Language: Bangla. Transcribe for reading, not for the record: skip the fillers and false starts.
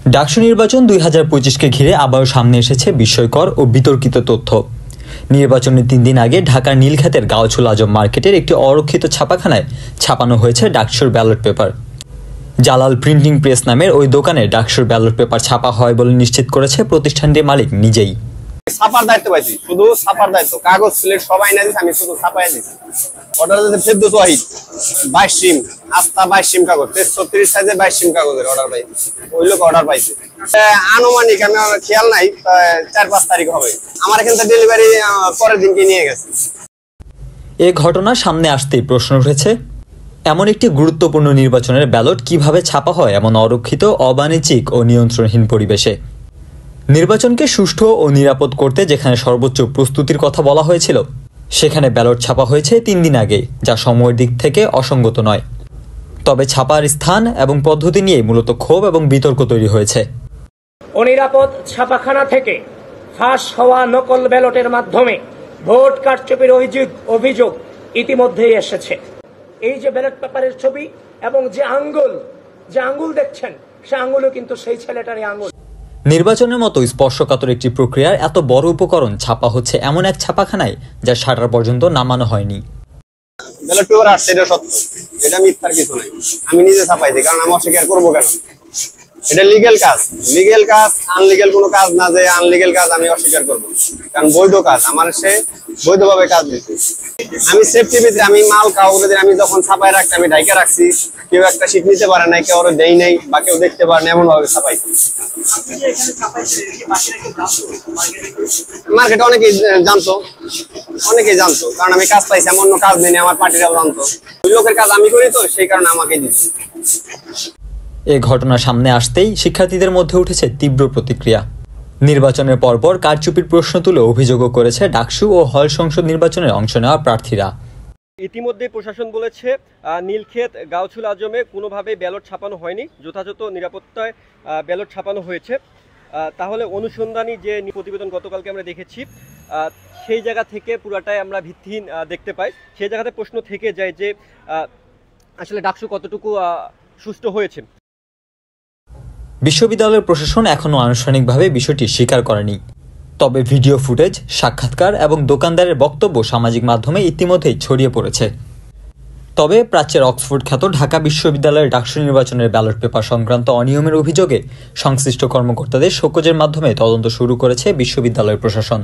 ডাকসু নির্বাচন 2025কে ঘিরে আবারও সামনে এসেছে বিস্ময়কর ও বিতর্কিত তথ্য। নির্বাচনের 3 দিন আগে ঢাকার নীলক্ষেতের গাউছুল আজম মার্কেটের একটি অরক্ষিত ছাপাখানায় ছাপানো হয়েছে ডাকসুর ballot paper. Jalal printing press নামের ওই দোকানে ডাকসুর ব্যালট পেপার ছাপা হয় বলে নিশ্চিত করেছে প্রতিষ্ঠানটির মালিক নিজেই। ছাপার দায়িত্ব পাইছি, শুধু ছাপার দায়িত্ব, কাগজ সিলেট সবাই না দিছি, আমি শুধু ছাপাই দিছি। অর্ডার দিতে ফেরদৌস ওয়াহিদ 22 সিম, আস্তা 22 সিম কাগজ, 36 সাইজের 22 সিম কাগজের অর্ডার পাইছি। ওই লোক অর্ডার পাইছে আনুমানিক, আমি খেয়াল নাই, 4-5 তারিখ হবে। আমার এখান থেকে ডেলিভারি পরের দিনকে নিয়ে গেছে। এ ঘটনা সামনে আসতেই প্রশ্ন উঠেছে, এমন একটি গুরুত্বপূর্ণ নির্বাচনের ব্যালট কিভাবে ছাপা হয় এমন অরক্ষিত, অবাণিজ্যিক ও নিয়ন্ত্রণহীন পরিবেশে? নির্বাচনকে সুষ্ঠু ও নিরাপদ করতে যেখানে সর্বোচ্চ প্রস্তুতির কথা বলা হয়েছিল, সেখানে ব্যালট ছাপা হয়েছে 3 দিন আগে, যা সময়ের দিক থেকে অসঙ্গত নয়। তবে ছাপার স্থান এবং পদ্ধতি নিয়ে মূলত ক্ষোভ এবং বিতর্ক তৈরি হয়েছে। অনিরাপদ ছাপাখানা থেকে ফাঁস হওয়া নকল ব্যালটের মাধ্যমে ভোট কারচুপির অভিযোগ ইতিমধ্যেই এসেছে। এই যে ব্যালট পেপারের ছবি এবং যে আঙ্গুল দেখছেন, সে আঙ্গুলও কিন্তু সেই ছেলেটারই আঙ্গুল। নির্বাচনের মতো স্পর্শকাতর একটি প্রক্রিয়ার এত বড় উপকরণ ছাপা হচ্ছে এমন এক ছাপাখানায় যা শাটার পর্যন্ত নামানো হয়নি। ব্যালট পেপার আসছে, এটা সত্য, এটা মিথ্যার কিছু নাই। আমি নিজে ছাপাইছি, কারণ আমি অস্বীকার করবো কেন? এটা লিগেল কাজ, আনলিগেল কোনো কাজ না, যে আনলিগেল কাজ আমি অস্বীকার করবো, কারণ বৈধ কাজ, আমার সে বৈধভাবে কাজ দিচ্ছে। আমি সেফটি ভিতরে আমি মাল কাউকে আমি যখন ছাপাই রাখছি, আমি ঢাইকা রাখছি, কেউ একটা শীত নিতে পারে নাই, কেউ ওরা দেয় নাই, বা কেউ দেখতে পারে না, এমন ভাবে ছাপাইছি। মার্কেটে অনেকেই জানতো, কারণ আমি কাজ পাইছি, এমন অন্য কাজ নেই, আমার পার্টিরাও জানতো। ওই লোকের কাজ আমি করি, তো সেই কারণে আমাকে দিচ্ছি। এ ঘটনা সামনে আসতেই শিক্ষার্থীদের মধ্যে উঠেছে তীব্র প্রতিক্রিয়া। নির্বাচনের পরপর কারচুপির প্রশ্ন তুলে অভিযোগও করেছে ডাকসু ও হল সংসদ নির্বাচনে অংশ নেওয়া প্রার্থীরা। ইতিমধ্যে প্রশাসন বলেছে নীলক্ষেত গাউছুল আজমে কোনোভাবে ব্যালট ছাপানো হয়নি, যথাযথ নিরাপত্তায় ব্যালট ছাপানো হয়েছে। তাহলে অনুসন্ধানী যে প্রতিবেদন গতকালকে আমরা দেখেছি, সেই জায়গা থেকে পুরাটাই আমরা ভিত্তিহীন দেখতে পাই। সেই জায়গাতে প্রশ্ন থেকে যায় যে আসলে ডাকসু কতটুকু সুষ্ঠু হয়েছে। বিশ্ববিদ্যালয়ের প্রশাসন এখনও আনুষ্ঠানিকভাবে বিষয়টি স্বীকার করেনি। তবে ভিডিও ফুটেজ, সাক্ষাৎকার এবং দোকানদারের বক্তব্য সামাজিক মাধ্যমে ইতিমধ্যেই ছড়িয়ে পড়েছে। তবে প্রাচ্যের অক্সফোর্ড খ্যাত ঢাকা বিশ্ববিদ্যালয়ের ডাকসু নির্বাচনের ব্যালট পেপার সংক্রান্ত অনিয়মের অভিযোগে সংশ্লিষ্ট কর্মকর্তাদের শোকজের মাধ্যমে তদন্ত শুরু করেছে বিশ্ববিদ্যালয়ের প্রশাসন।